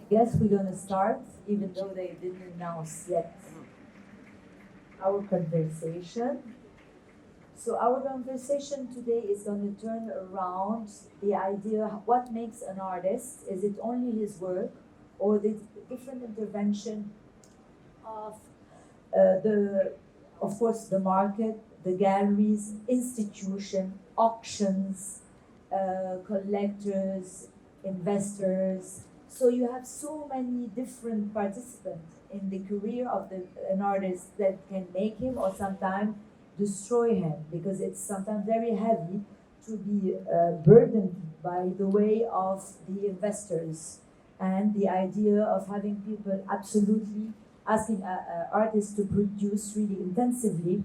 guess we're going to start, even though they didn't announce yet our conversation. So our conversation today is going to turn around the idea, what makes an artist? Is it only his work, or the different intervention of of course, the market, the galleries, institution, auctions, collectors, investors. So you have so many different participants in the career of an artist that can make him or sometimes destroy him, because it's sometimes very heavy to be burdened by the way of the investors and the idea of having people absolutely asking artists to produce really intensively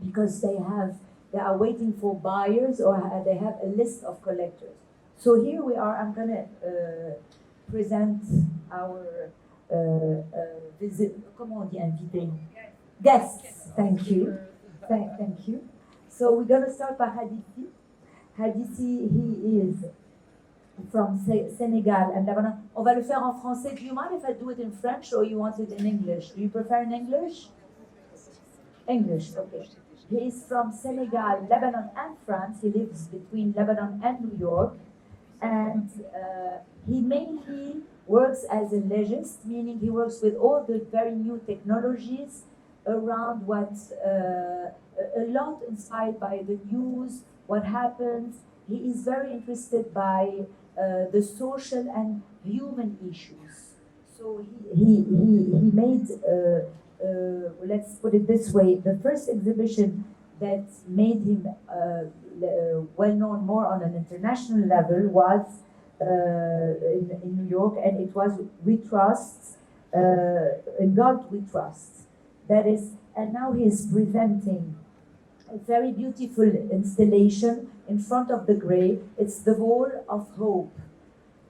because they are waiting for buyers, or they have a list of collectors. So here we are. I'm going to present our comment on dit invité? Guests. Thank you. Thank you. So we're going to start by Hady Sy. Hady Sy, he is from Senegal and Lebanon. On va le faire en français. Do you mind if I do it in French, or you want it in English? Do you prefer in English? English, okay. He is from Senegal, Lebanon, and France. He lives between Lebanon and New York. And he mainly works as a legist, meaning he works with all the very new technologies around what, a lot inspired by the news, what happens. He is very interested by the social and human issues. So he made, let's put it this way, the first exhibition that made him well known more on an international level was in New York, and it was We Trust, In God We Trust. That is, and now he is presenting a very beautiful installation in front of the grave. It's the Wall of Hope.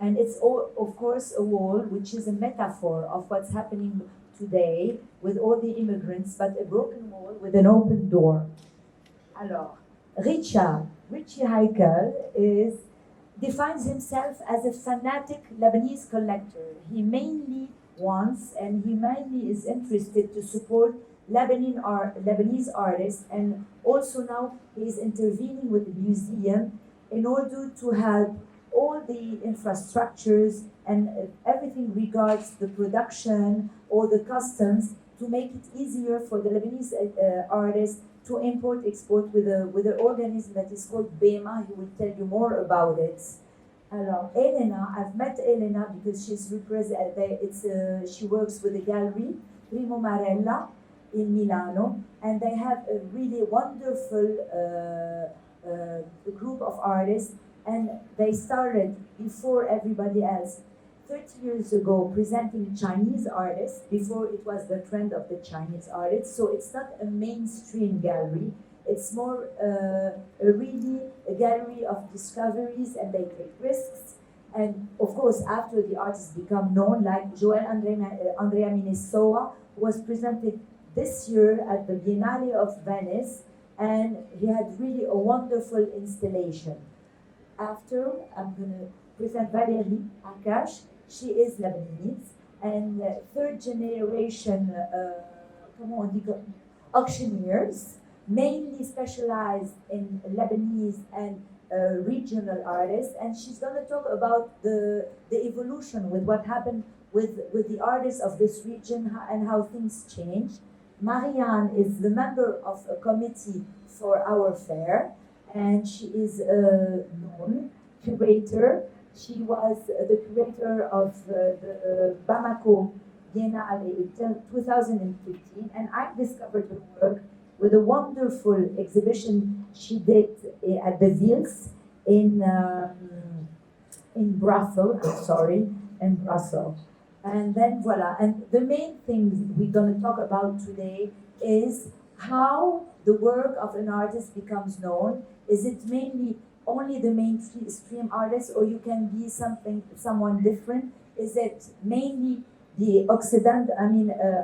And it's, all, of course, a wall which is a metaphor of what's happening today with all the immigrants, but a broken wall with an open door. Alors, Richie Haykel defines himself as a fanatic Lebanese collector. He mainly wants, and he mainly is interested to support Lebanese artists, and also now he is intervening with the museum in order to help all the infrastructures and everything regards the production or the customs to make it easier for the Lebanese artists to import, export with an organism that is called BEMA. He will tell you more about it. Alors, Elena, I've met Elena because she's she works with the gallery Primo Marella in Milano, and they have a really wonderful group of artists, and they started before everybody else 30 years ago presenting Chinese artists before it was the trend of the Chinese artists. So it's not a mainstream gallery. It's more really a gallery of discoveries, and they take risks. And of course, after the artists become known, like Joel Andrea Minnesota, who was presented this year at the Biennale of Venice, and he had really a wonderful installation. After, I'm going to present Valérie Arcache. She is Lebanese and third generation auctioneers, mainly specialized in Lebanese and regional artists, and she's going to talk about the evolution with what happened with the artists of this region and how things changed. Marianne is the member of a committee for our fair, and she is a known curator. She was the curator of the Bamako Biennale in 2015, and I discovered her work with a wonderful exhibition she did at the Vils in Brussels. And then voila. And the main thing we're going to talk about today is how the work of an artist becomes known. Is it mainly only the mainstream artist, or you can be someone different? Is it mainly the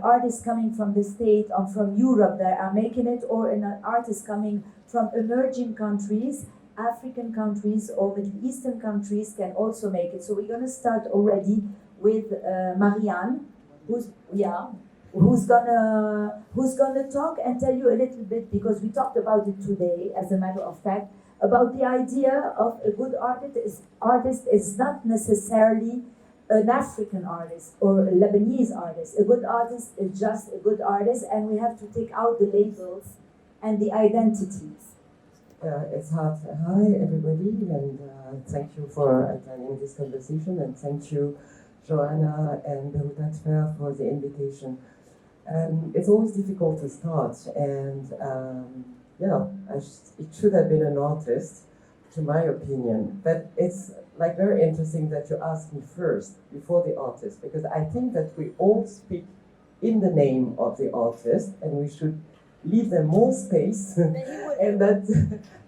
artists coming from the States or from Europe that are making it, or an artist coming from emerging countries, African countries or Middle Eastern countries can also make it? So we're going to start already with Marianne, who's gonna talk and tell you a little bit, because we talked about it today, as a matter of fact, about the idea of a good artist is not necessarily an African artist or a Lebanese artist. A good artist is just a good artist, and we have to take out the labels and the identities. It's hard. Hi, everybody, and thank you for attending this conversation, and thank you, Joanna and BEIRUT Art FAIR, for the invitation. It's always difficult to start, and it should have been an artist, to my opinion. But it's like very interesting that you asked me first, before the artist, because I think that we all speak in the name of the artist, and we should leave them more space, and that's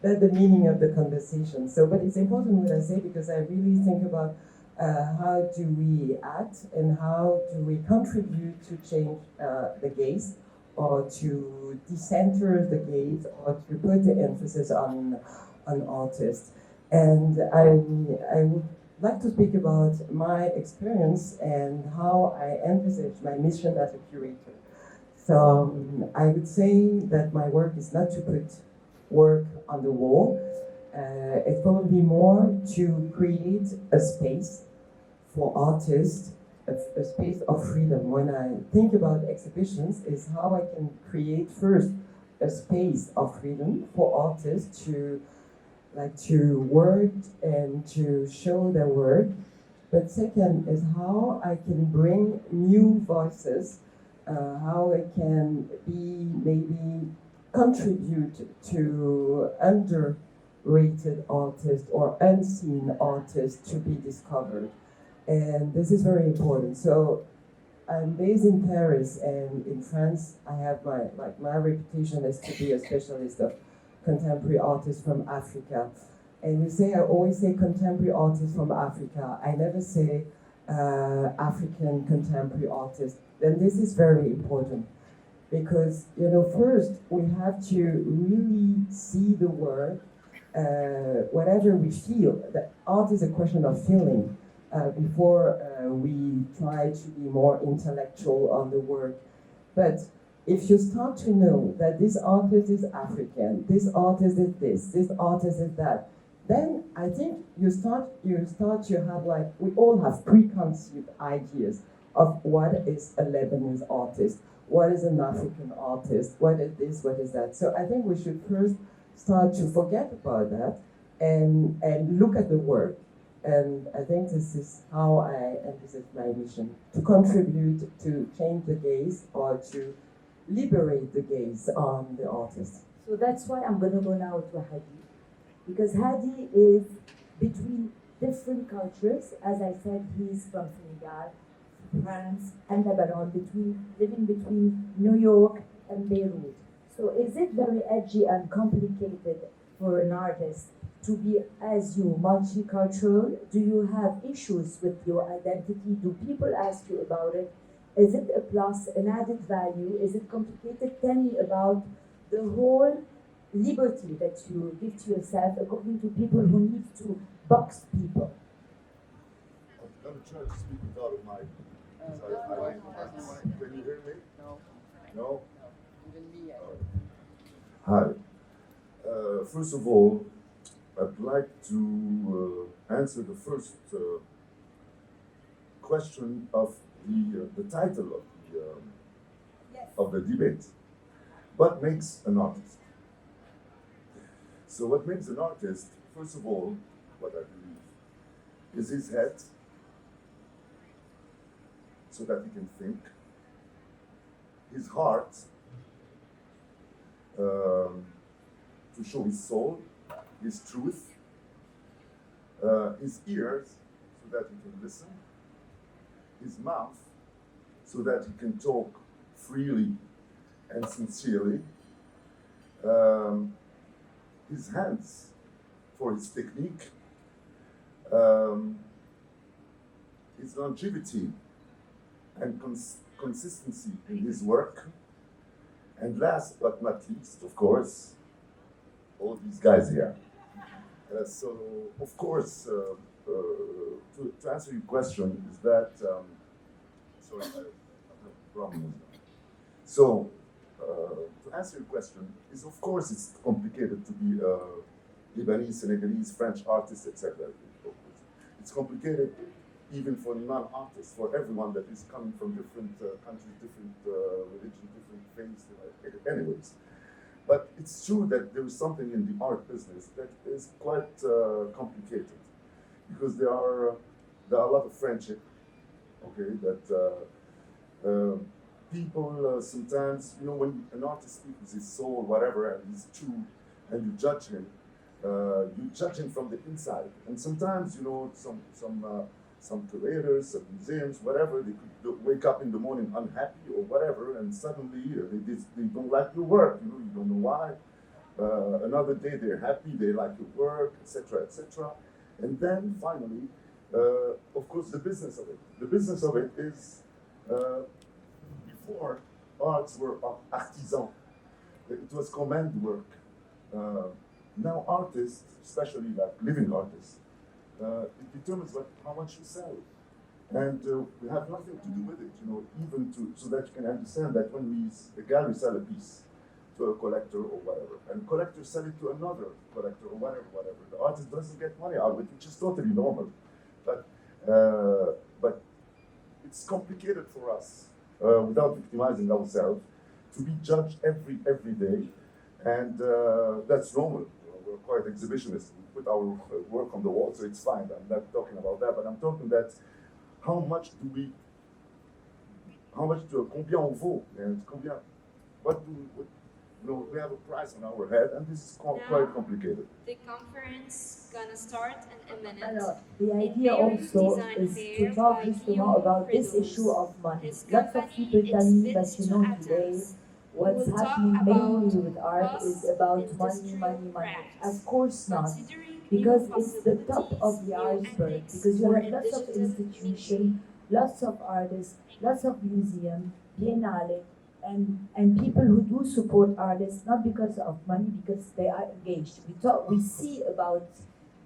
the meaning of the conversation. So, but it's important what I say, because I really think about how do we act and how do we contribute to change the gaze, or to decenter the gaze, or to put the emphasis on artists. And I would like to speak about my experience and how I envisage my mission as a curator. So I would say that my work is not to put work on the wall. It's probably more to create a space for artists, a space of freedom. When I think about exhibitions, is how I can create first a space of freedom for artists to work and to show their work. But second is how I can bring new voices, how I can maybe contribute to underrated artists or unseen artists to be discovered. And this is very important. So I'm based in Paris, and in France I have my reputation is to be a specialist of contemporary artists from Africa. And I always say contemporary artists from Africa. I never say African contemporary artists. And this is very important, because first we have to really see the work, whatever we feel. That art is a question of feeling. Before we try to be more intellectual on the work. But if you start to know that this artist is African, this artist is this artist is that, then I think you start to have, we all have preconceived ideas of what is a Lebanese artist, what is an African artist, what is this, what is that. So I think we should first start to forget about that and look at the work. And I think this is how I envisage my mission, to contribute to change the gaze, or to liberate the gaze on the artist. So that's why I'm going to go now to Hady, because Hady is between different cultures. As I said, he's from Senegal, France, and Lebanon, living between New York and Beirut. So is it very edgy and complicated for an artist to be, as you, multicultural? Do you have issues with your identity? Do people ask you about it? Is it a plus, an added value? Is it complicated? Tell me about the whole liberty that you give to yourself, according to people who need to box people. I'm going to try to speak without a mic. Can you hear me? No. No? Even me, Hi. First of all, I'd like to answer the first question of the title of the debate. What makes an artist? So what makes an artist, first of all, what I believe, is his head, so that he can think, his heart, to show his soul, his truth, his ears, so that he can listen, his mouth, so that he can talk freely and sincerely, his hands for his technique, his longevity and consistency in his work, and last but not least, of course, all these guys here. So, of course, to answer your question is that, sorry, I have a problem with that. So, to answer your question, is of course it's complicated to be Lebanese, Senegalese, French artist, etc. It's complicated even for non-artists, for everyone that is coming from different countries, different religion, different faiths, anyways. But it's true that there is something in the art business that is quite complicated, because there are a lot of friendship, okay, that people sometimes, you know, when an artist speaks with his soul, whatever, and he's true, and you judge him from the inside. And sometimes, you know, some curators, some museums, whatever, they could wake up in the morning unhappy or whatever, and suddenly they don't like your work, you know, you don't know why. Another day they're happy, they like your work, etc., etc. And then finally, of course, the business of it. The business of it is, before, arts were artisan. It was command work. Now artists, especially like living artists, it determines how much you sell. And we have nothing to do with it, you know, even so that you can understand that when a gallery sell a piece to a collector or whatever, and collectors sell it to another collector or whatever, the artist doesn't get money out of it, which is totally normal. But it's complicated for us, without victimizing ourselves, to be judged every day, and that's normal. We're quite exhibitionists. We put our work on the wall, so it's fine. I'm not talking about that, but I'm talking that combien on vaut, and you know, we have a price on our head, and this is quite complicated. The conference gonna start in a minute. Alors, the idea also is to talk justement about this issue of money. Lots of people tell me that, you know, today what's happening mainly with art is about money. Of course not, because it's the top of the iceberg, because you have lots of institutions, lots of artists, lots of museums, biennale, and people who do support artists, not because of money, because they are engaged. We see about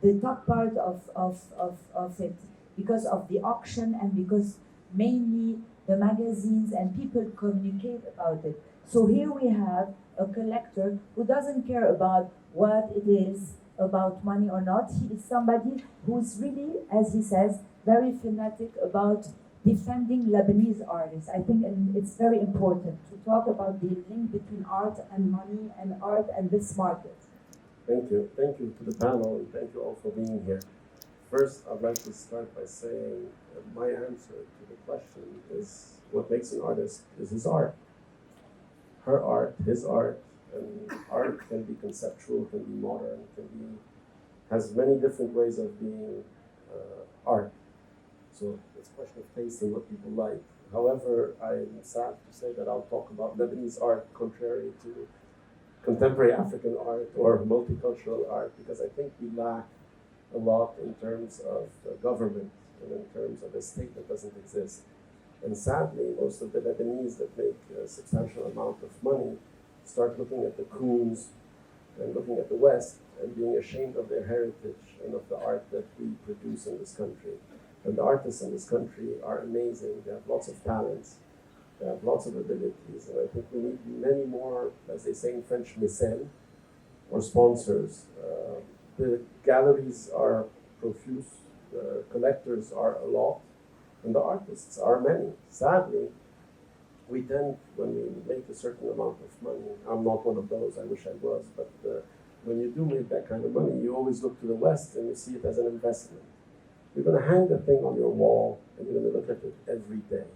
the top part of it because of the auction and because mainly the magazines and people communicate about it. So here we have a collector who doesn't care about what it is, about money or not. He is somebody who's really, as he says, very fanatic about defending Lebanese artists. I think it's very important to talk about the link between art and money and art and this market. Thank you. Thank you to the panel, and thank you all for being here. First, I'd like to start by saying that my answer to the question is what makes an artist is his art. Her art, his art, and art can be conceptual, can be modern, has many different ways of being art. So it's a question of taste and what people like. However, I'm sad to say that I'll talk about Lebanese art contrary to contemporary African art or multicultural art, because I think we lack a lot in terms of government and in terms of a state that doesn't exist. And sadly, most of the Lebanese that make a substantial amount of money start looking at the Koons and looking at the West and being ashamed of their heritage and of the art that we produce in this country. And the artists in this country are amazing. They have lots of talents. They have lots of abilities. And I think we need many more, as they say in French, mécènes, or sponsors. The galleries are profuse. The collectors are a lot. And the artists are many. Sadly, we tend, when we make a certain amount of money, I'm not one of those, I wish I was, but when you do make that kind of money, you always look to the West and you see it as an investment. You're going to hang the thing on your wall and you're going to look at it every day.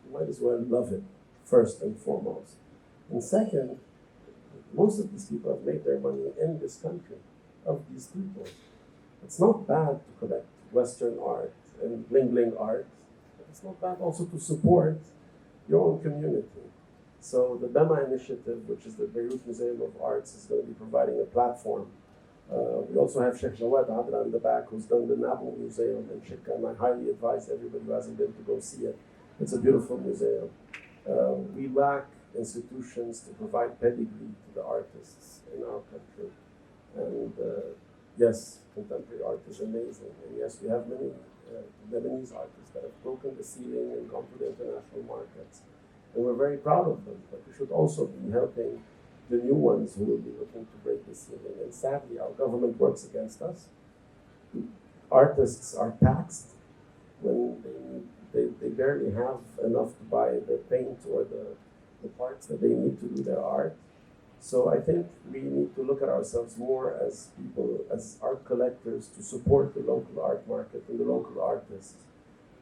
You might as well love it, first and foremost. And second, most of these people have made their money in this country, of these people. It's not bad to collect Western art and bling-bling art. It's not bad also to support your own community. So the BEMA initiative, which is the Beirut Museum of Arts, is going to be providing a platform. We also have Sheikh Jawad Adra in the back, who's done the Nabu Museum in Shikha, and I highly advise everybody who hasn't been to go see it. It's a beautiful museum. We lack institutions to provide pedigree to the artists in our country. And yes, contemporary art is amazing. And yes, we have many Lebanese artists that have broken the ceiling and gone to the international markets. And we're very proud of them, but we should also be helping the new ones who will be looking to break the ceiling. And sadly, our government works against us. Artists are taxed when they barely have enough to buy the paint or the parts that they need to do their art. So I think we need to look at ourselves more as people, as art collectors, to support the local art market and the local artists,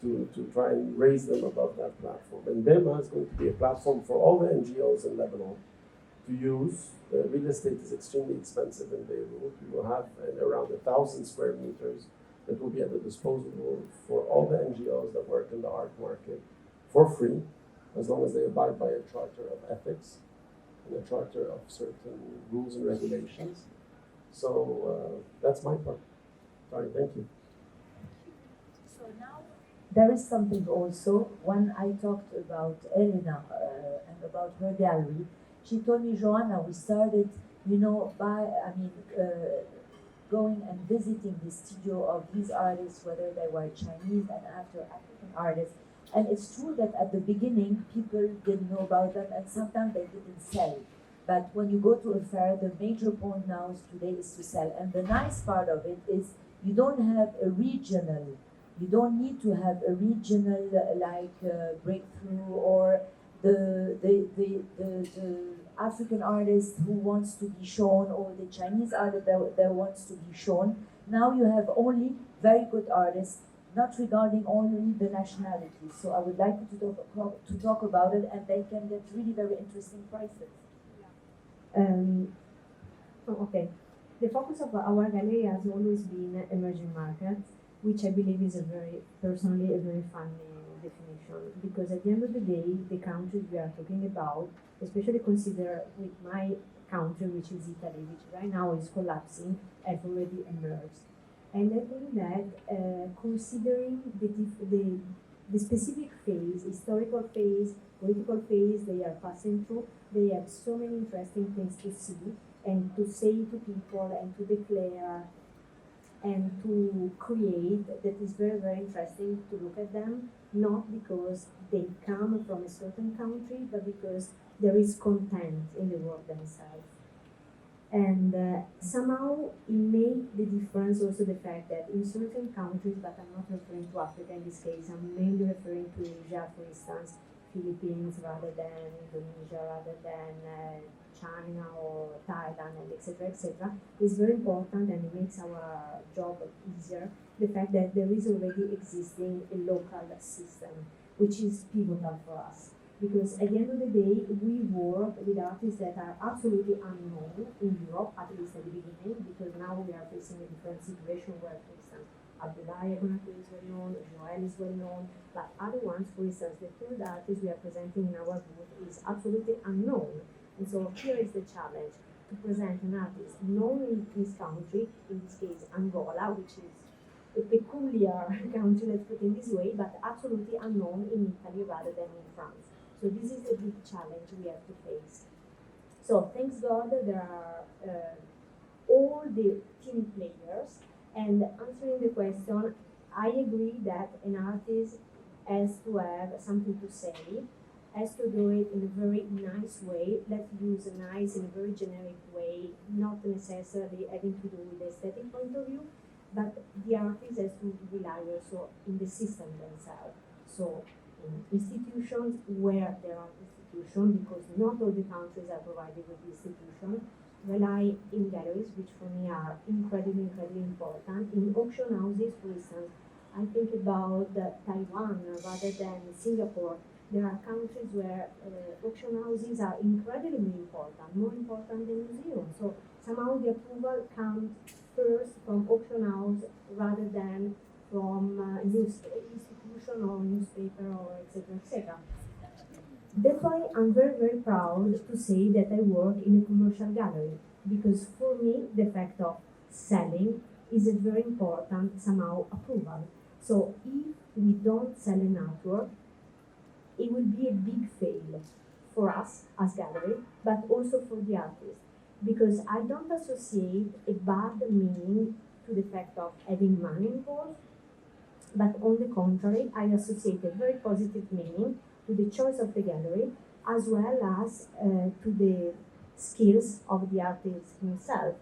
to try and raise them above that platform. And BEMA is going to be a platform for all the NGOs in Lebanon to use. Real estate is extremely expensive in Beirut. We will have around 1,000 square meters that will be at the disposal for all the NGOs that work in the art market for free, as long as they abide by a charter of ethics and a charter of certain rules and regulations. So that's my part. Sorry, thank you. So now there is something also, when I talked about Elena and about her gallery, she told me, Joanna, we started, going and visiting the studio of these artists, whether they were Chinese and after African artists. And it's true that at the beginning, people didn't know about them and sometimes they didn't sell. But when you go to a fair, the major point now today is to sell. And the nice part of it is you don't have a regional, you don't need to have a regional breakthrough or the African artist who wants to be shown or the Chinese artist that wants to be shown. Now you have only very good artists, not regarding only the nationality. So I would like you to talk about it, and they can get really very interesting prices. Okay. The focus of our gallery has always been emerging markets, which I believe is a very fun definition, because at the end of the day, the countries we are talking about, especially consider with my country, which is Italy, which right now is collapsing, have already emerged. And I think that considering the specific phase, historical phase, political phase they are passing through, they have so many interesting things to see and to say to people and to declare and to create, that is very, very interesting to look at them, not because they come from a certain country, but because there is content in the work themselves. And somehow it made the difference also the fact that in certain countries, but I'm not referring to Africa in this case, I'm mainly referring to Asia, for instance, Philippines rather than Indonesia, rather than China or Thailand, and etc., is very important, and it makes our job easier. The fact that there is already existing a local system, which is pivotal for us. Because at the end of the day, we work with artists that are absolutely unknown in Europe, at least at the beginning, because now we are facing a different situation where, for instance, Abou-Sleiman is well known, Joanna is well known, but other ones, for instance, the third artist we are presenting in our booth is absolutely unknown. And so here is the challenge, to present an artist known in this country, in this case Angola, which is a peculiar country, let's put it this way, but absolutely unknown in Italy rather than in France. So this is a big challenge we have to face. So thanks God there are all the team players, and answering the question, I agree that an artist has to have something to say, has to do it in a very nice way. Let's use nice in a very generic way, not necessarily having to do with the aesthetic point of view, but the artist has to rely also in the system themselves. So in institutions where there are institutions, because not all the countries are provided with institutions, rely in galleries, which for me are incredibly important. In auction houses, for instance, I think about Taiwan rather than Singapore. There are countries where auction houses are incredibly important, more important than museums. So somehow the approval comes first from auction house rather than from institution or newspaper or etc. That's why I'm very, very proud to say that I work in a commercial gallery, because for me the fact of selling is a very important somehow approval. So if we don't sell an artwork, it will be a big fail for us as gallery, but also for the artist, because I don't associate a bad meaning to the fact of having money involved, but on the contrary, I associate a very positive meaning to the choice of the gallery, as well as to the skills of the artist himself.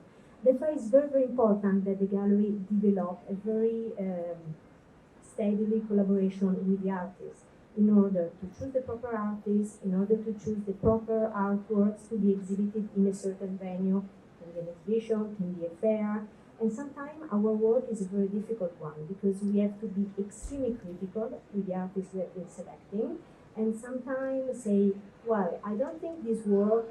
Therefore, it's very, very important that the gallery develop a very steadily collaboration with the artist in order to choose the proper artist, in order to choose the proper artworks to be exhibited in a certain venue, can be an exhibition, can be a fair. And sometimes our work is a very difficult one because we have to be extremely critical with the artists that we're selecting, and sometimes say, well, I don't think this work,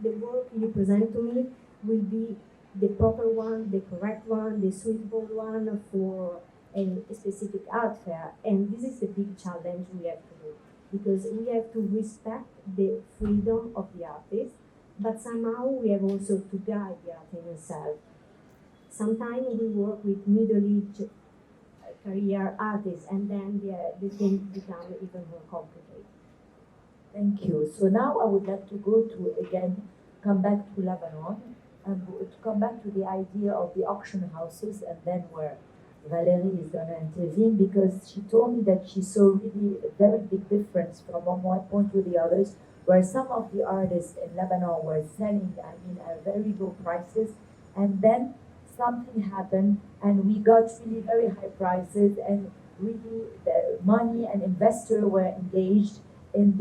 the work you present to me will be the proper one, the correct one, the suitable one for a specific art fair. And this is the big challenge we have to do, because we have to respect the freedom of the artist, but somehow we have also to guide the artist himself. Sometimes we work with middle-aged career artists, and then the things become even more complicated. Thank you. So now I would like to go to, again, come back to Lebanon, and to come back to the idea of the auction houses, and then where Valérie is going to intervene, because she told me that she saw really a very big difference from one point to the others, where some of the artists in Lebanon were selling, at very low prices, and then something happened, and we got really very high prices, and really the money and investors were engaged in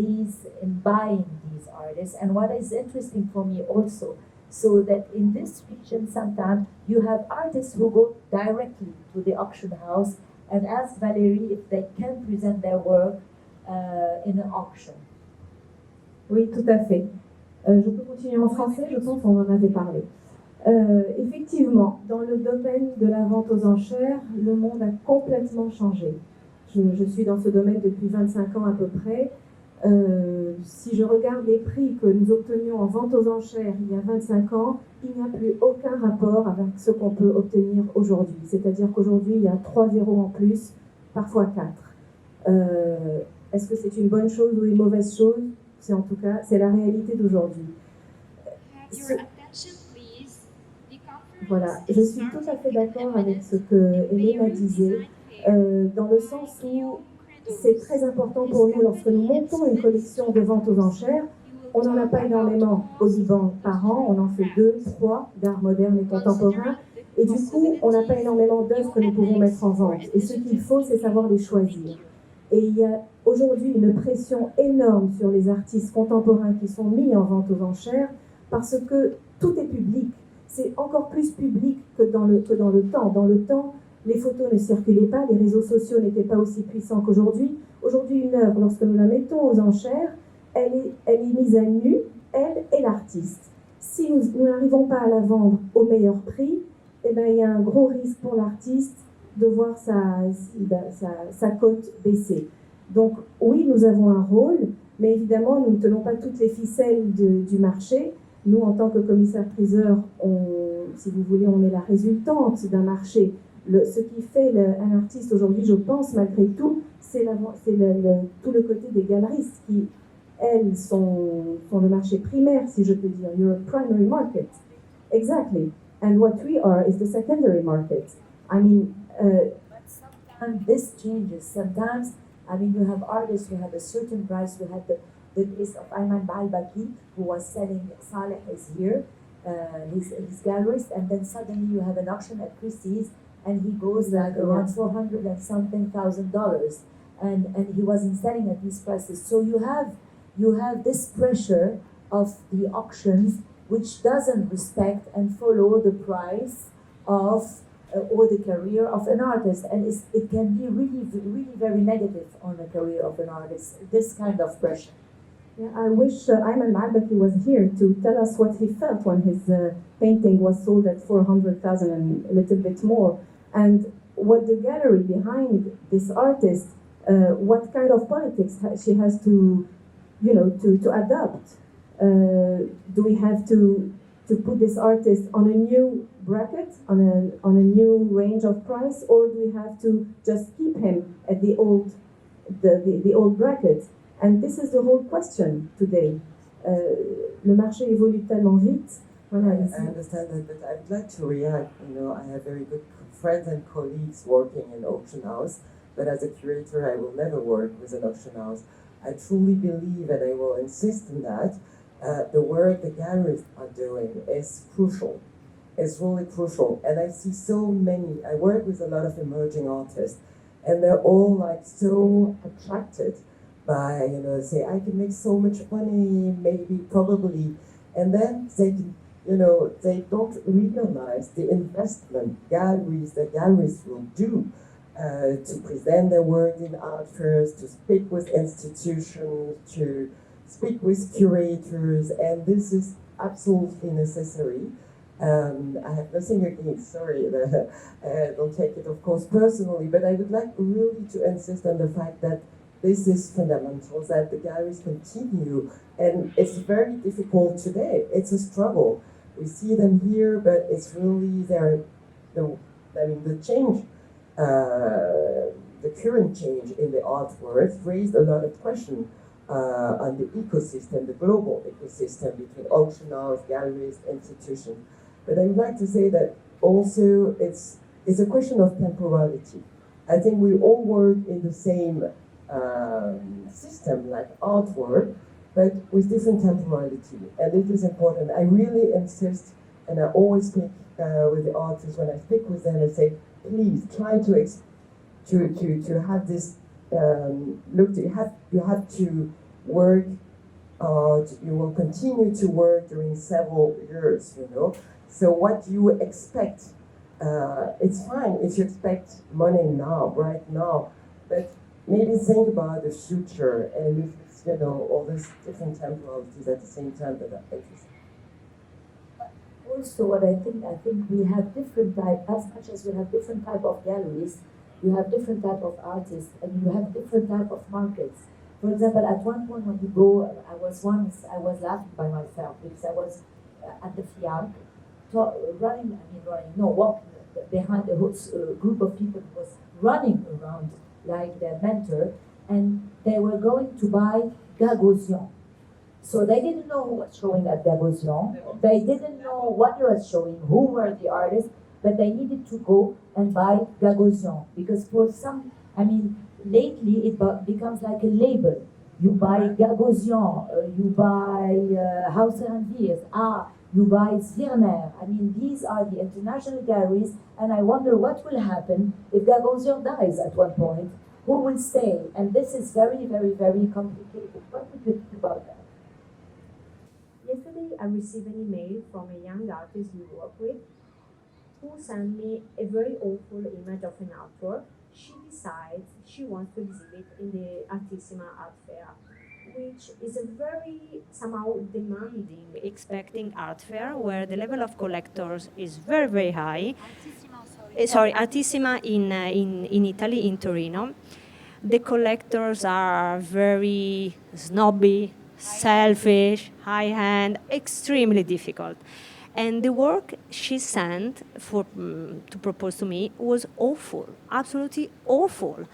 buying these artists. And what is interesting for me also, so that in this region sometimes you have artists who go directly to the auction house and ask Valérie if they can present their work in an auction. Oui, tout à fait. Je peux continuer en français, je pense qu'on en avait parlé. Effectivement, dans le domaine de la vente aux enchères, le monde a complètement changé. Je suis dans ce domaine depuis 25 ans à peu près. Si je regarde les prix que nous obtenions en vente aux enchères il y a 25 ans, il n'y a plus aucun rapport avec ce qu'on peut obtenir aujourd'hui. C'est-à-dire qu'aujourd'hui, il y a 3 zéros en plus, parfois 4. Est-ce que c'est une bonne chose ou une mauvaise chose? C'est en tout cas, c'est la réalité d'aujourd'hui. Voilà, je suis tout à fait d'accord avec ce que Elena disait, dans le sens où c'est très important pour nous, lorsque nous montons une collection de vente aux enchères, on n'en a pas énormément au Liban par an, on en fait 2, 3 d'art moderne et contemporain, et du coup, on n'a pas énormément d'œuvres que nous pouvons mettre en vente. Et ce qu'il faut, c'est savoir les choisir. Et il y a aujourd'hui une pression énorme sur les artistes contemporains qui sont mis en vente aux enchères, parce que tout est public. C'est encore plus public que dans le temps. Dans le temps, les photos ne circulaient pas, les réseaux sociaux n'étaient pas aussi puissants qu'aujourd'hui. Aujourd'hui, une œuvre, lorsque nous la mettons aux enchères, elle est mise à nu, elle et l'artiste. Si nous n'arrivons pas à la vendre au meilleur prix, eh ben, il y a un gros risque pour l'artiste de voir sa cote baisser. Donc oui, nous avons un rôle, mais évidemment, nous ne tenons pas toutes les ficelles du marché. Nous, en tant que commissaire-priseur, si vous voulez, on est la résultante d'un marché. Ce qui fait un artiste aujourd'hui, je pense, malgré tout, c'est tout le côté des galeristes qui, elles, sont le marché primaire, si je peux dire. You're a primary market. Exactly. And what we are is the secondary market. I mean, and this changes. Sometimes, you have artists who have a certain price. We had the case of Ayman Balbaki, who was selling Saleh is here, his gallerist, and then suddenly you have an auction at Christie's, and he goes like around $400 and something thousand, and he wasn't selling at these prices. So you have this pressure of the auctions, which doesn't respect and follow the price of or the career of an artist, and it can be really, really very negative on the career of an artist. This kind of pressure. Yeah, I wish Ayman Balbaki was here to tell us what he felt when his painting was sold at 400,000 and a little bit more, and what the gallery behind this artist, what kind of politics she has to adopt. Do we have to put this artist on a new bracket, on a new range of price, or do we have to just keep him at the old bracket? And this is the whole question today. Le marché évolue tellement vite Voilà, I ici. understand that, but I'd like to react. You know, I have very good friends and colleagues working in auction house, but as a curator, I will never work with an auction house. I truly believe, and I will insist on that, the work the galleries are doing is crucial. It's really crucial. And I see so many, I work with a lot of emerging artists, and they're all like so attracted by, you know, say, I can make so much money, maybe, probably. And then they can, you know, they don't realize the investment the galleries will do to present their work in art fairs, to speak with institutions, to speak with curators, and this is absolutely necessary. I have nothing against, sorry, don't take it of course personally, but I would like really to insist on the fact that this is fundamental, that the galleries continue, and it's very difficult today. It's a struggle. We see them here, but it's really the change, the current change in the art world raised a lot of questions on the ecosystem, the global ecosystem between auction house, galleries, institutions. But I would like to say that also it's a question of temporality. I think we all work in the same system, like artwork, but with different temporality, and it is important. I really insist, and I always speak with the artists when I speak with them. I say, please try to have this look. You have to work. You will continue to work during several years. You know. So what you expect, it's fine if you expect money now, right now, but maybe think about the future and you know all these different temporalities at the same time that are interesting. Also, what I think we have different type, as much as we have different type of galleries, you have different type of artists, and you have different type of markets. For example, at one point when you go, I was laughing by myself because I was at the FIAC, walking behind a whole group of people who was running around like their mentor, and they were going to buy Gagosian. So they didn't know who was showing at Gagosian. They didn't know what he was showing, who were the artists, but they needed to go and buy Gagosian. Because for some, lately it becomes like a label. You buy Gagosian, you buy Hauser and Wiers, you buy Zwirner. These are the international galleries, and I wonder what will happen if Gagosian dies at one point. Who will stay? And this is very, very, very complicated. What do you think about that? Yesterday, I received an email from a young artist we work with who sent me a very awful image of an artwork. She decides she wants to exhibit in the Altissima Art Fair, which is a very somehow demanding, expecting art fair where the level of collectors is very, very high. Altissima in Italy, in Torino. The collectors are very snobby, selfish, high-hand, extremely difficult. And the work she sent to propose to me was awful, absolutely awful.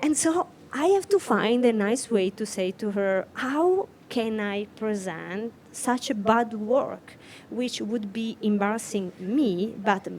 And so I have to find a nice way to say to her, how can I present such a bad work, which would be embarrassing me, but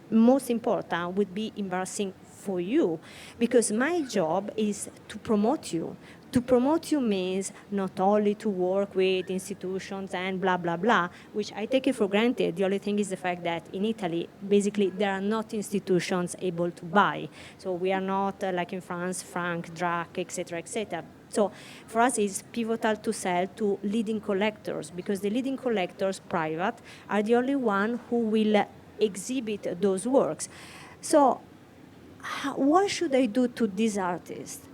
most important, would be embarrassing for you, because my job is to promote you. To promote you means not only to work with institutions and blah, blah, blah, which I take it for granted. The only thing is the fact that in Italy, basically, there are not institutions able to buy. So we are not like in France, Frank, Drac, etc., etc. So for us, it's pivotal to sell to leading collectors, because the leading collectors, private, are the only one who will exhibit those works. So what should I do to this artist?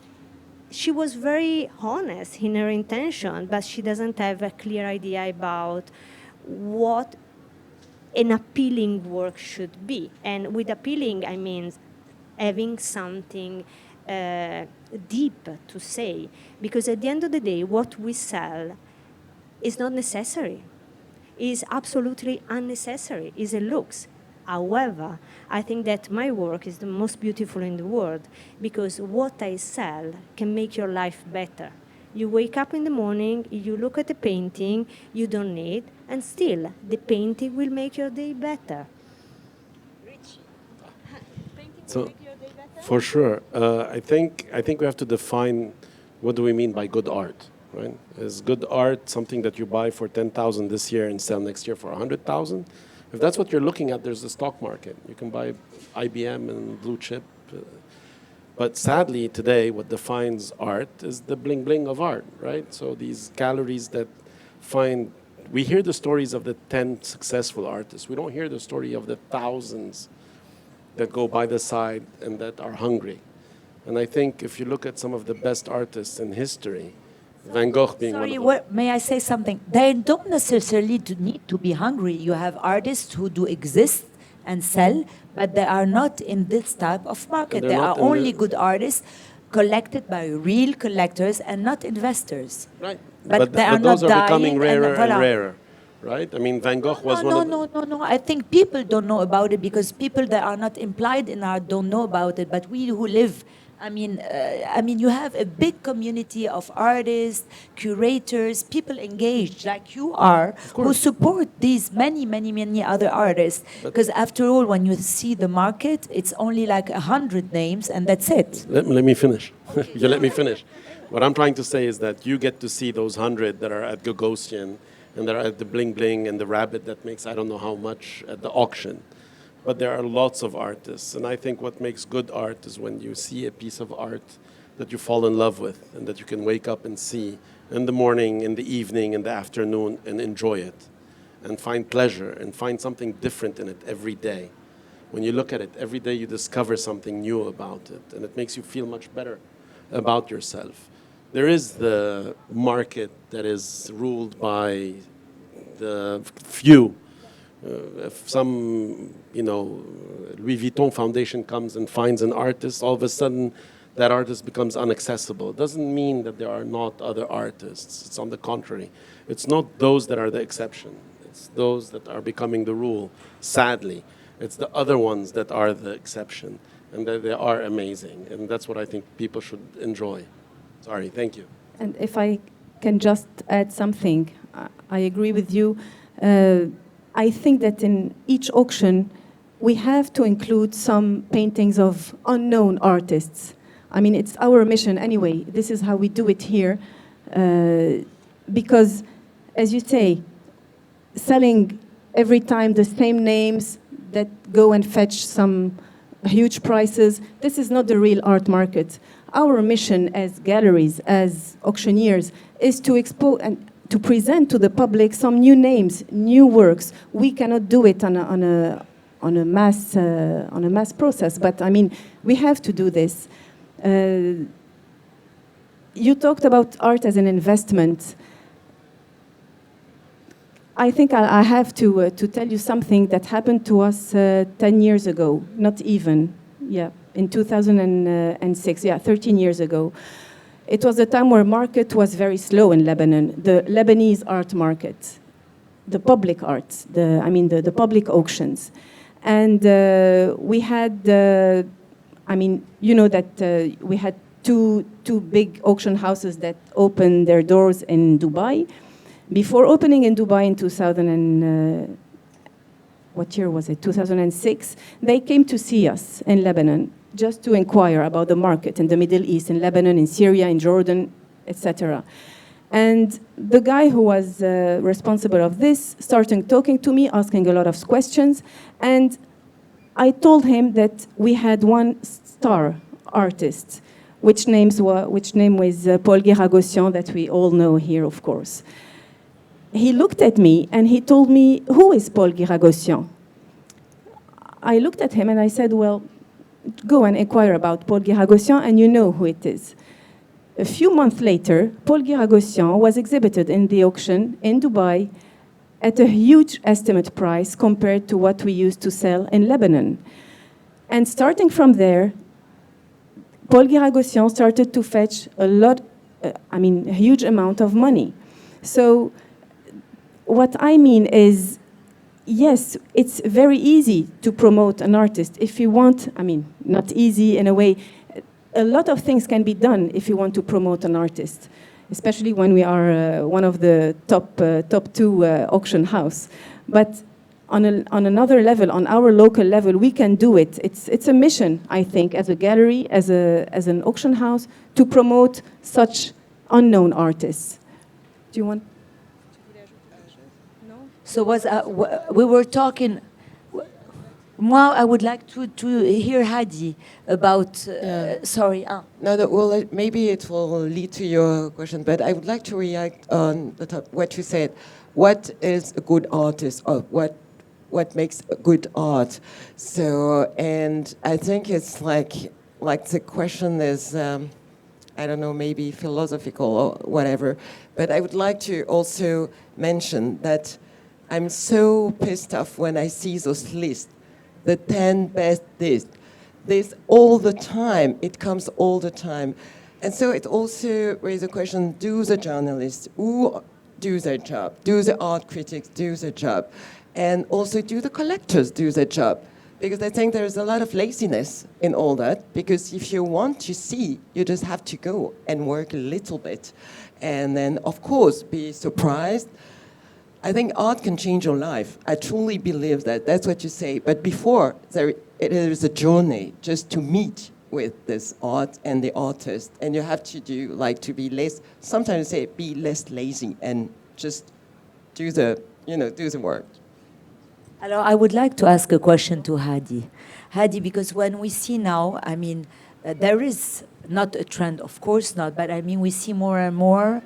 She was very honest in her intention, but she doesn't have a clear idea about what an appealing work should be. And with appealing, I mean having something deep to say. Because at the end of the day, what we sell is not necessary. Is absolutely unnecessary. Is a looks. However, I think that my work is the most beautiful in the world, because what I sell can make your life better. You wake up in the morning, you look at the painting you don't need, and still the painting will make your day better. So, for sure, I think we have to define what do we mean by good art, right? Is good art something that you buy for 10,000 this year and sell next year for 100,000? If that's what you're looking at, there's the stock market. You can buy IBM and blue chip. But sadly, today, what defines art is the bling bling of art, right? So these galleries that find, we hear the stories of the 10 successful artists. We don't hear the story of the thousands that go by the side and that are hungry. And I think if you look at some of the best artists in history, Van Gogh being one of them. Sorry, may I say something? They don't necessarily need to be hungry. You have artists who do exist and sell, but they are not in this type of market. They are only good artists collected by real collectors and not investors. Right. But they are those not are becoming dying rarer and voilà. rarer, right? I mean, Van Gogh was one of the... No. I think people don't know about it because people that are not implied in art don't know about it. But we who live, I mean, you have a big community of artists, curators, people engaged like you are, who support these many other artists. Because after all, when you see the market, it's only like 100 names and that's it. Let me finish. You let me finish. What I'm trying to say is that you get to see those 100 that are at Gagosian and that are at the Bling Bling and the Rabbit that makes I don't know how much at the auction. But there are lots of artists. And I think what makes good art is when you see a piece of art that you fall in love with and that you can wake up and see in the morning, in the evening, in the afternoon and enjoy it and find pleasure and find something different in it every day. When you look at it, every day you discover something new about it and it makes you feel much better about yourself. There is the market that is ruled by the few. If some, Louis Vuitton Foundation comes and finds an artist, all of a sudden that artist becomes inaccessible. It doesn't mean that there are not other artists. It's on the contrary. It's not those that are the exception. It's those that are becoming the rule, sadly. It's the other ones that are the exception, and that they are amazing. And that's what I think people should enjoy. Sorry, thank you. And if I can just add something, I agree with you. I think that in each auction, we have to include some paintings of unknown artists. I mean, it's our mission anyway. This is how we do it here. Because, as you say, selling every time the same names that go and fetch some huge prices, this is not the real art market. Our mission as galleries, as auctioneers, is to expose and to present to the public some new names, new works. We cannot do it on a mass process, but I mean, we have to do this. You talked about art as an investment. I think I have to tell you something that happened to us 10 years ago, not even, in 2006, 13 years ago. It was a time where market was very slow in Lebanon, the Lebanese art market, the public art, the public auctions. And we had, we had two big auction houses that opened their doors in Dubai. Before opening in Dubai in 2006, they came to see us in Lebanon just to inquire about the market in the Middle East, in Lebanon, in Syria, in Jordan, etc. And the guy who was responsible of this started talking to me, asking a lot of questions, and I told him that we had one star artist, which name was Paul Guiragossian, that we all know here, of course. He looked at me and he told me, "Who is Paul Guiragossian?" I looked at him and I said, "Well, go and inquire about Paul Guiragossian and you know who it is." A few months later, Paul Guiragossian was exhibited in the auction in Dubai at a huge estimate price compared to what we used to sell in Lebanon. And starting from there, Paul Guiragossian started to fetch a huge amount of money. So what I mean is, yes, it's very easy to promote an artist if you want, not easy in a way. A lot of things can be done if you want to promote an artist. especially when we are one of the top two auction house. But on another level, on our local level, we can do it. It's a mission, I think, as a gallery, as an auction house, to promote such unknown artists. Do you want? So we were talking. Moi, I would like to hear Hady about. Sorry. No, well, maybe it will lead to your question, but I would like to react on what you said. What is a good artist, or what makes a good art? So, and I think it's like the question is, I don't know, maybe philosophical or whatever, but I would like to also mention that I'm so pissed off when I see those lists, the 10 best lists. This all the time, it comes all the time. And so it also raises the question, do the journalists who do their job? Do the art critics do their job? And also, do the collectors do their job? Because I think there's a lot of laziness in all that, because if you want to see, you just have to go and work a little bit. And then, of course, be surprised. I think art can change your life. I truly believe that. That's what you say. But before, it is a journey just to meet with this art and the artist. And you have to do, like, to be less, sometimes say, be less lazy and just do the work. Alors, I would like to ask a question to Hady. Hady, because when we see now, I mean, there is not a trend, of course not, but I mean, we see more and more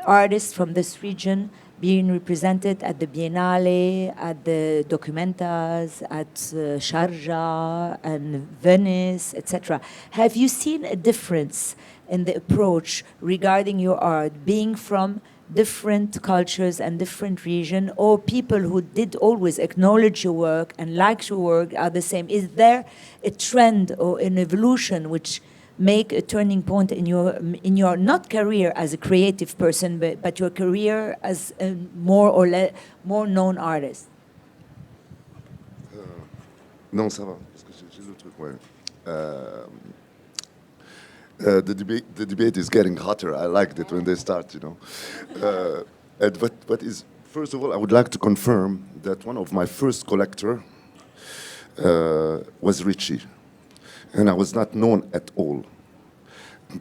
artists from this region being represented at the Biennale, at the Documentas, at Sharjah and Venice, etc. Have you seen a difference in the approach regarding your art, being from different cultures and different regions, or people who did always acknowledge your work and like your work are the same? Is there a trend or an evolution which make a turning point in your not career as a creative person, but your career as a more known artist? Non, ça va, parce que j'ai le truc, ouais. The debate is getting hotter. I liked it when they start, you know. And what is, first of all, I would like to confirm that one of my first collector was Richie, and I was not known at all. My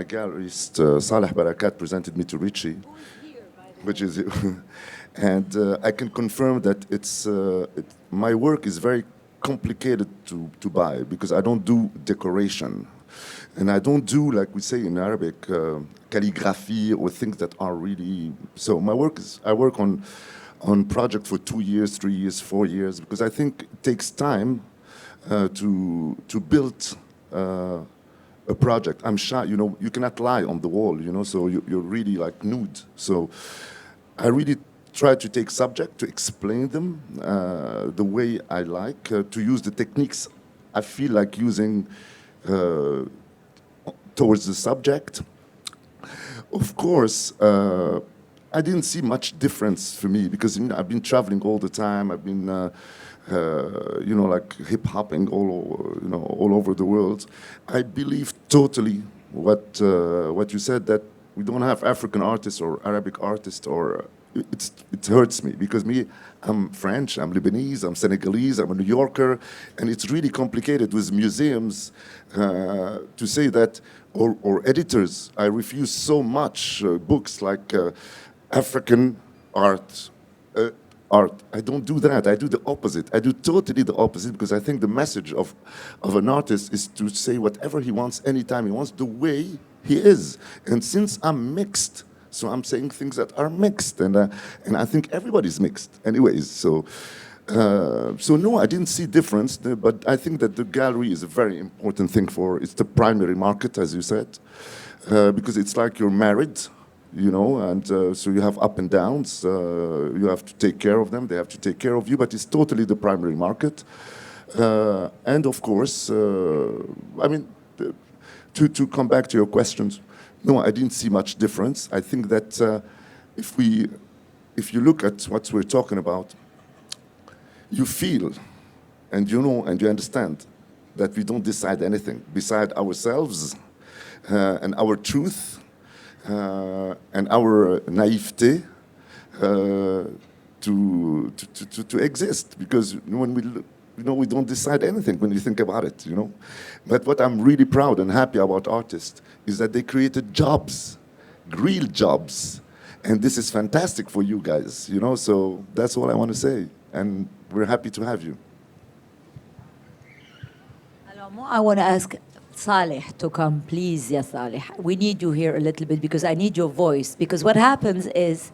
gallerist, Saleh Barakat, presented me to Richie, which is, and I can confirm that my work is very complicated to buy, because I don't do decoration. And I don't do, like we say in Arabic, calligraphy or things that are really... So my work is, I work on project for 2 years, 3 years, 4 years, because I think it takes time to build a project. I'm shy, you know, you cannot lie on the wall, you know, so you're really like nude. So I really try to take subject, to explain them the way I like, to use the techniques I feel like using towards the subject. Of course, I didn't see much difference for me, because, you know, I've been traveling all the time. I've been, you know, like hip-hopping all over the world. I believe totally what you said, that we don't have African artists or Arabic artists, or it hurts me, because I'm French, I'm Lebanese, I'm Senegalese, I'm a New Yorker, and it's really complicated with museums to say that, or editors. I refuse so much books like African art. I don't do that. I do the opposite. I do totally the opposite, because I think the message of an artist is to say whatever he wants, anytime he wants, the way he is. And since I'm mixed, so I'm saying things that are mixed, and I think everybody's mixed, anyways. So no, I didn't see difference, but I think that the gallery is a very important thing it's the primary market, as you said, because it's like you're married, you know, and so you have up and downs. You have to take care of them. They have to take care of you, but it's totally the primary market. And of course, I mean, to come back to your questions. No, I didn't see much difference. I think that if you look at what we're talking about, you feel, and you know, and you understand that we don't decide anything beside ourselves and our truth and our naivete to exist, because when we look, we don't decide anything when you think about it, But what I'm really proud and happy about artists is that they created jobs, real jobs. And this is fantastic for you guys, So that's all I want to say. And we're happy to have you. I want to ask Saleh to come, please, yes, Saleh. We need you here a little bit because I need your voice. Because what happens is,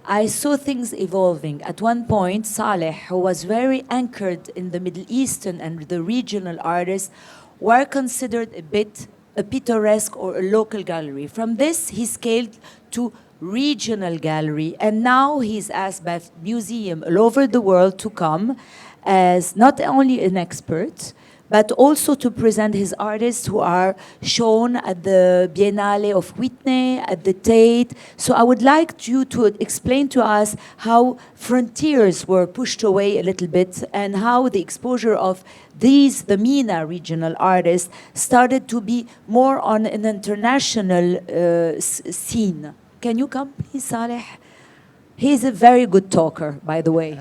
I saw things evolving. At one point, Saleh, who was very anchored in the Middle Eastern and the regional artists, were considered a bit a picturesque or a local gallery. From this, he scaled to regional gallery, and now he's asked by museums all over the world to come as not only an expert, but also to present his artists who are shown at the Biennale of Whitney, at the Tate. So I would like you to explain to us how frontiers were pushed away a little bit and how the exposure of the MENA regional artists started to be more on an international scene. Can you come, please, Saleh? He's a very good talker, by the way.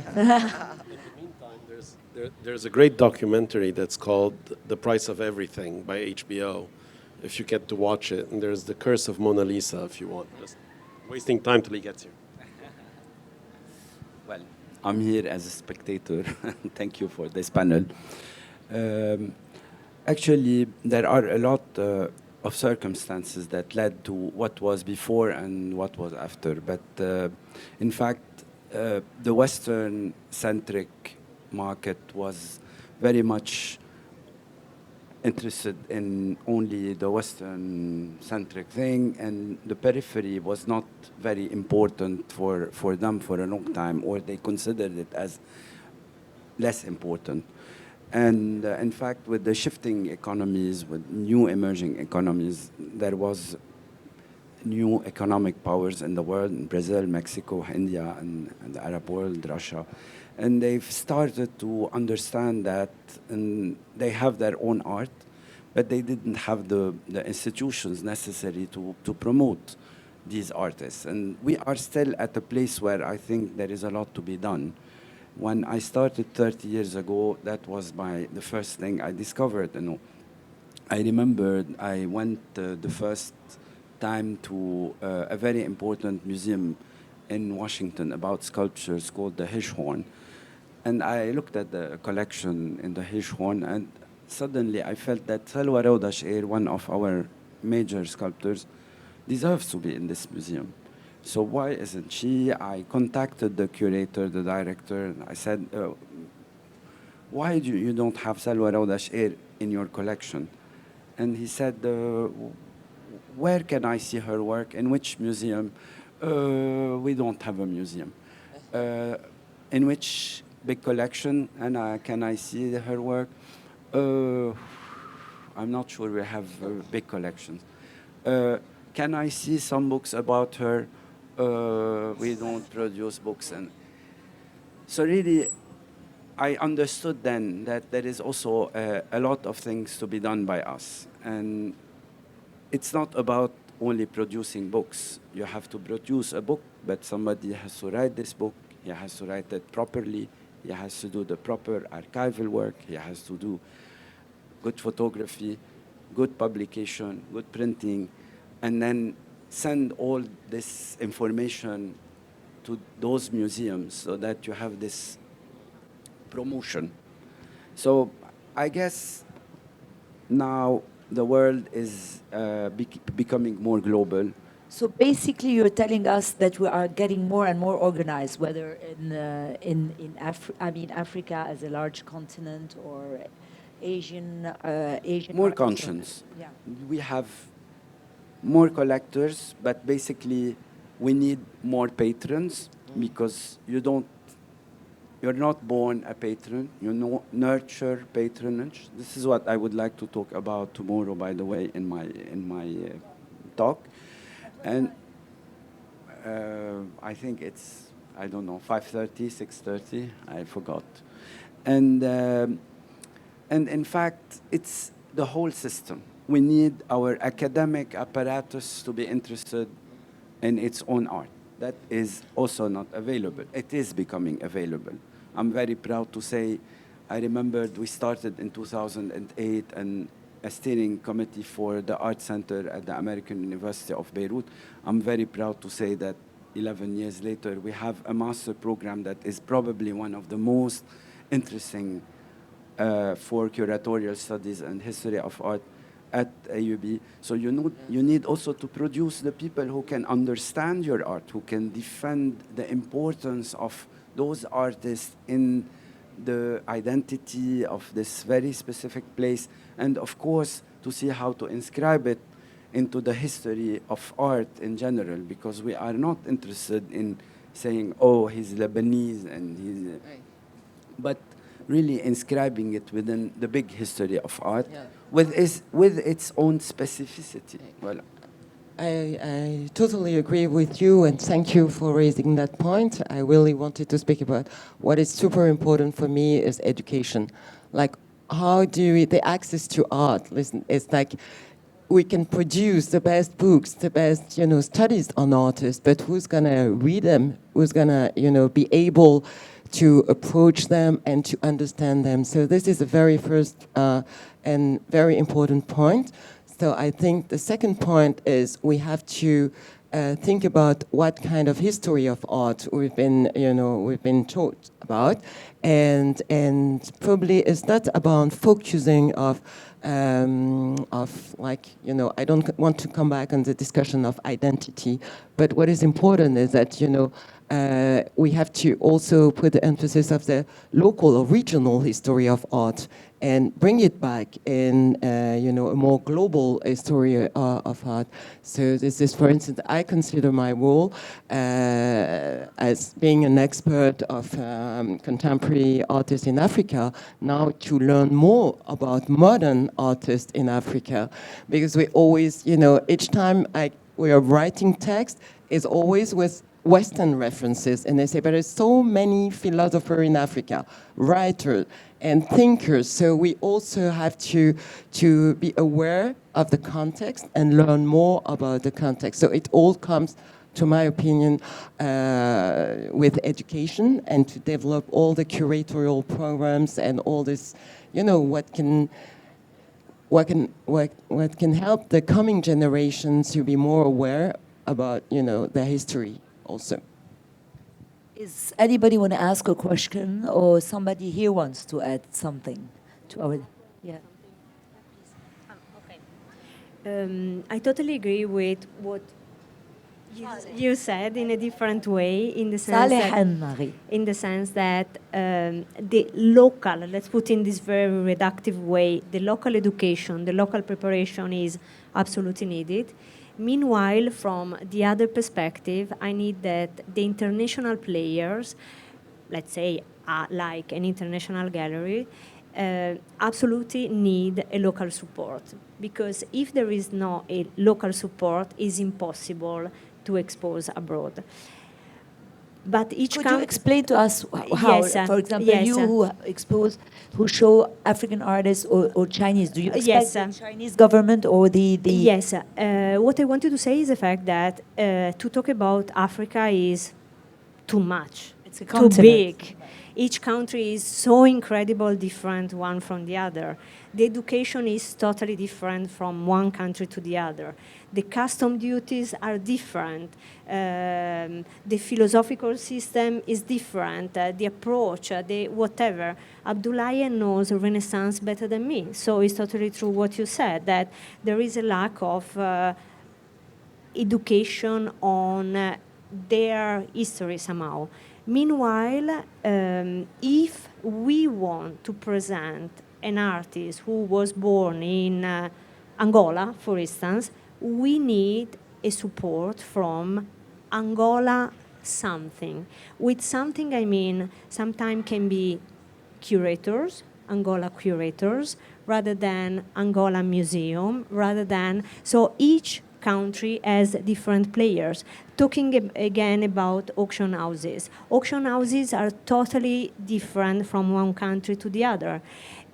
There's a great documentary that's called The Price of Everything by HBO, if you get to watch it. And there's The Curse of Mona Lisa, if you want. Just wasting time till he gets here. Well, I'm here as a spectator. Thank you for this panel. Actually, there are a lot of circumstances that led to what was before and what was after. But in fact, the Western-centric market was very much interested in only the Western-centric thing, and the periphery was not very important for them for a long time, or they considered it as less important. And in fact, with the shifting economies, with new emerging economies, there was new economic powers in the world, in Brazil, Mexico, India, and the Arab world, Russia. And they've started to understand that, and they have their own art, but they didn't have the institutions necessary to promote these artists. And we are still at a place where I think there is a lot to be done. When I started 30 years ago, that was the first thing I discovered. I remembered I went the first time to a very important museum in Washington about sculptures called the Hirshhorn. And I looked at the collection in the Hirshhorn, and suddenly I felt that Salwa Rawda Shair, one of our major sculptors, deserves to be in this museum. So why isn't she? I contacted the curator, the director, and I said, why do you don't have Salwa Rawda Shair in your collection? And he said, where can I see her work? In which museum? We don't have a museum. In which big collection? And can I see her work? I'm not sure we have big collections. Can I see some books about her? We don't produce books. And so really, I understood then that there is also a lot of things to be done by us. And it's not about only producing books. You have to produce a book, but somebody has to write this book. He has to write it properly. He has to do the proper archival work. He has to do good photography, good publication, good printing, and then send all this information to those museums so that you have this promotion. So I guess now the world is becoming more global. So basically, you're telling us that we are getting more and more organized, whether in Africa as a large continent or Asian. More conscious. Yeah. We have more collectors, but basically we need more patrons because you're not born a patron. You nurture patronage. This is what I would like to talk about tomorrow, by the way, in my talk. And I think it's, I don't know, 5:30, 6:30, I forgot. And in fact, it's the whole system. We need our academic apparatus to be interested in its own art. That is also not available. It is becoming available. I'm very proud to say, I remembered we started in 2008 and a steering committee for the Art Center at the American University of Beirut. I'm very proud to say that 11 years later, we have a master program that is probably one of the most interesting for curatorial studies and history of art at AUB. So you need also to produce the people who can understand your art, who can defend the importance of those artists in the identity of this very specific place, and of course, to see how to inscribe it into the history of art in general, because we are not interested in saying, oh, he's Lebanese and he's... Right. But really inscribing it within the big history of art, yeah, with its own specificity. Well, I totally agree with you, and thank you for raising that point. I really wanted to speak about what is super important for me is education. Like, how do we, the access to art? Listen, it's like we can produce the best books, the best, studies on artists, but who's gonna read them? Who's gonna, be able to approach them and to understand them? So this is the very first and very important point. So I think the second point is we have to think about what kind of history of art we've been taught about, and probably it's not about focusing of like, I don't want to come back on the discussion of identity, but what is important is that, we have to also put the emphasis of the local or regional history of art and bring it back in, a more global history of art. So this is, for instance, I consider my role as being an expert of contemporary artists in Africa, now to learn more about modern artists in Africa, because we always, each time we are writing text, is always with Western references, and they say, but there's so many philosophers in Africa, writers and thinkers, so we also have to be aware of the context and learn more about the context. So it all comes, to my opinion, with education, and to develop all the curatorial programs and all this, what can help the coming generations to be more aware about, their history also. Is anybody want to ask a question, or somebody here wants to add something to our? Yeah. Okay. I totally agree with what you said in a different way, in the sense that the local, let's put in this very reductive way, the local education, the local preparation is absolutely needed. Meanwhile, from the other perspective, I need that the international players, let's say like an international gallery, absolutely need a local support. Because if there is no a local support, it's impossible to expose abroad. But Could you explain to us how, yes, for example, you who expose, who show African artists or Chinese, do you expect the Chinese government or the... Yes, what I wanted to say is the fact that to talk about Africa is too much. It's too big. Each country is so incredible different one from the other. The education is totally different from one country to the other. The custom duties are different. The philosophical system is different. The approach, the whatever. Abdoulaye knows Renaissance better than me. So it's totally true what you said, that there is a lack of education on their history somehow. Meanwhile, if we want to present an artist who was born in Angola, for instance, we need a support from Angola something. With something, I mean, sometimes can be curators, Angola curators, rather than Angola museum, rather than, so each country has different players. Talking again about auction houses. Auction houses are totally different from one country to the other.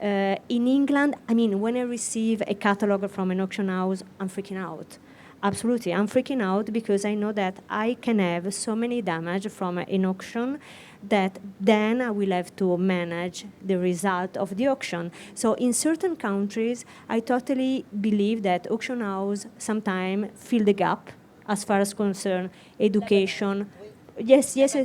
In England, I mean, when I receive a catalog from an auction house, I'm freaking out. Absolutely. I'm freaking out because I know that I can have so many damage from an auction that then I will have to manage the result of the auction. So in certain countries, I totally believe that auction house sometimes fill the gap as far as concern education. Yes, yes.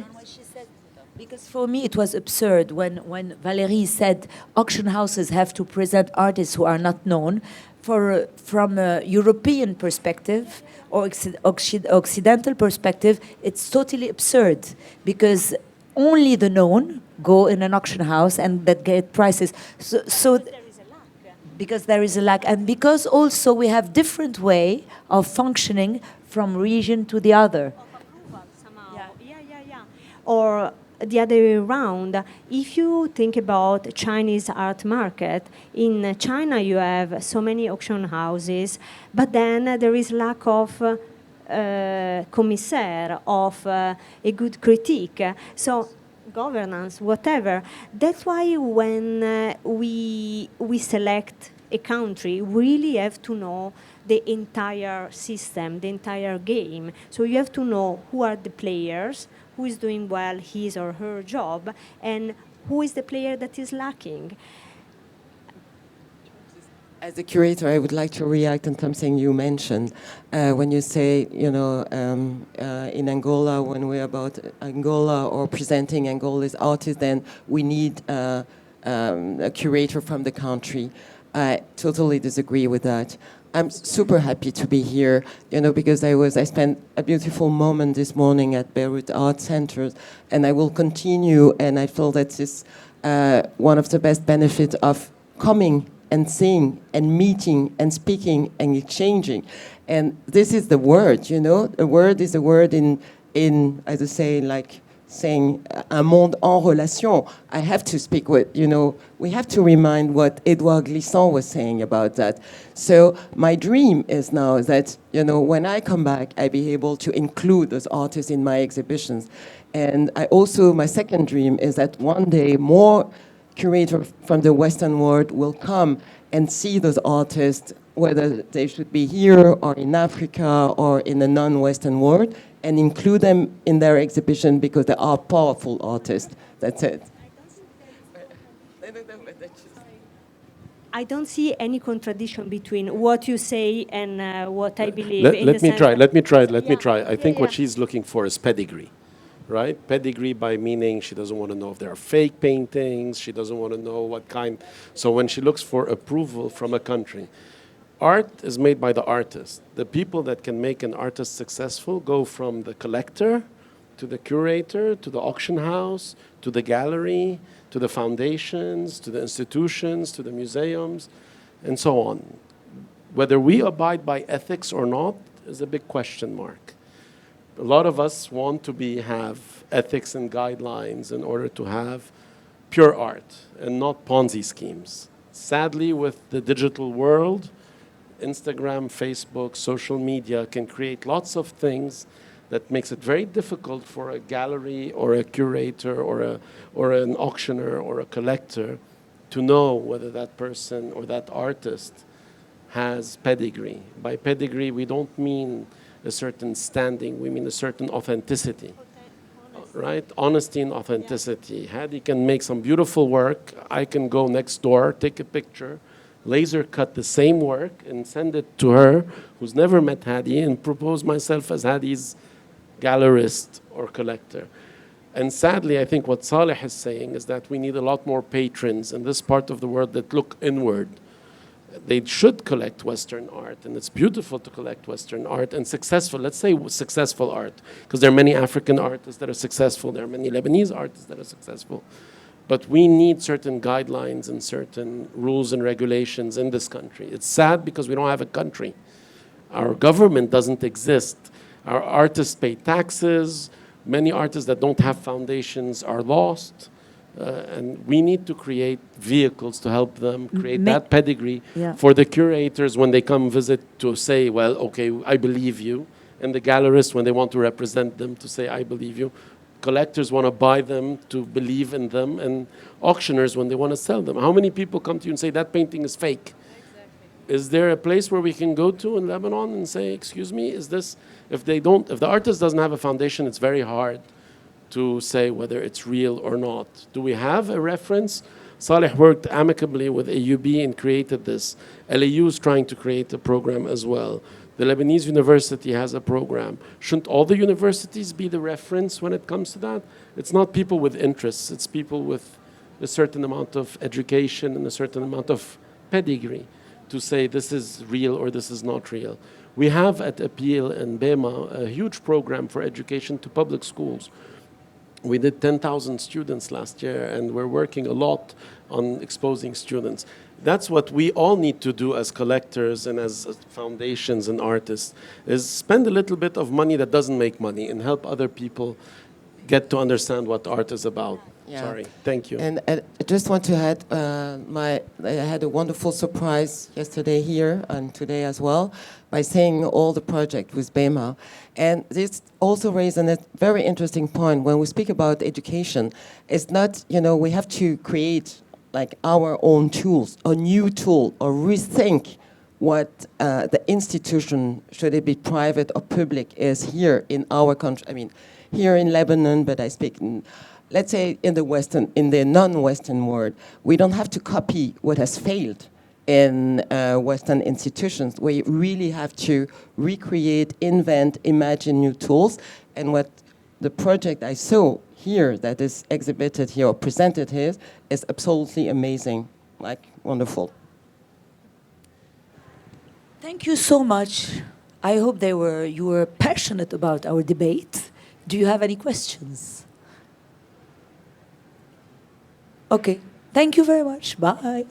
Because for me it was absurd when Valérie said auction houses have to present artists who are not known. From a European perspective or Occidental perspective, it's totally absurd because only the known go in an auction house and that get prices. So because there is a lack, and because also we have different way of functioning from region to the other. Or the other way around, if you think about Chinese art market, in China you have so many auction houses, but then there is lack of commissaire, of a good critique. So governance, whatever. That's why when we select a country, we really have to know the entire system, the entire game. So you have to know who are the players, who is doing well his or her job, and who is the player that is lacking. As a curator, I would like to react on something you mentioned. When you say, in Angola, when we're about Angola or presenting Angola's artists, then we need a curator from the country. I totally disagree with that. I'm super happy to be here, because I spent a beautiful moment this morning at BEIRUT Art Center, and I will continue, and I feel that this one of the best benefits of coming and seeing and meeting and speaking and exchanging. And this is the word, a word is a word in as I say, like saying un monde en relation. I have to speak with, we have to remind what Edouard Glissant was saying about that. So my dream is now that, when I come back, I be able to include those artists in my exhibitions. And my second dream is that one day more curators from the Western world will come and see those artists, whether they should be here or in Africa or in the non-Western world, and include them in their exhibition because they are powerful artists. That's it. I don't see any contradiction between what you say and what I believe. Let me try. I think what she's looking for is pedigree, right? Pedigree by meaning she doesn't want to know if there are fake paintings. She doesn't want to know what kind. So when she looks for approval from a country, art is made by the artist. The people that can make an artist successful go from the collector to the curator, to the auction house, to the gallery, to the foundations, to the institutions, to the museums, and so on. Whether we abide by ethics or not is a big question mark. A lot of us want to have ethics and guidelines in order to have pure art and not Ponzi schemes. Sadly, with the digital world, Instagram, Facebook, social media can create lots of things that makes it very difficult for a gallery or a curator or an auctioneer or a collector to know whether that person or that artist has pedigree. By pedigree, we don't mean a certain standing, we mean a certain authenticity, right? Honesty and authenticity. Hady can make some beautiful work. I can go next door, take a picture, laser cut the same work and send it to her, who's never met Hady, and propose myself as Hady's gallerist or collector. And sadly, I think what Saleh is saying is that we need a lot more patrons in this part of the world that look inward. They should collect Western art, and it's beautiful to collect Western art and successful, let's say successful art, because there are many African artists that are successful, there are many Lebanese artists that are successful. But we need certain guidelines and certain rules and regulations in this country. It's sad because we don't have a country. Our government doesn't exist. Our artists pay taxes. Many artists that don't have foundations are lost. And we need to create vehicles to help them create that pedigree for the curators when they come visit to say, well, okay, I believe you. And the gallerists, when they want to represent them, to say, I believe you. Collectors want to buy them to believe in them, and auctioneers when they want to sell them. How many people come to you and say that painting is fake? is there a place where we can go to in Lebanon and say, excuse me, is this, if the artist doesn't have a foundation, it's very hard to say whether it's real or not. Do we have a reference? Saleh worked amicably with AUB and created this. LAU is trying to create a program as well. The Lebanese University has a program. Shouldn't all the universities be the reference when it comes to that? It's not people with interests, it's people with a certain amount of education and a certain amount of pedigree to say this is real or this is not real. We have at Appeal and BEMA a huge program for education to public schools. We did 10,000 students last year, and we're working a lot on exposing students. That's what we all need to do as collectors and as foundations and artists, is spend a little bit of money that doesn't make money and help other people get to understand what art is about. Yeah. Sorry, thank you. And I just want to add, I had a wonderful surprise yesterday here and today as well by seeing all the project with BEMA. And this also raised a very interesting point when we speak about education. It's not, we have to create like our own tools, a new tool, or rethink what the institution, should it be private or public, is here in our country. I mean, here in Lebanon, but I speak in, let's say in the non-Western world, we don't have to copy what has failed in Western institutions. We really have to recreate, invent, imagine new tools. And what the project I saw here that is exhibited here or presented here is absolutely amazing, like wonderful. Thank you so much. I hope you were passionate about our debate. Do you have any questions? Okay. Thank you very much. Bye.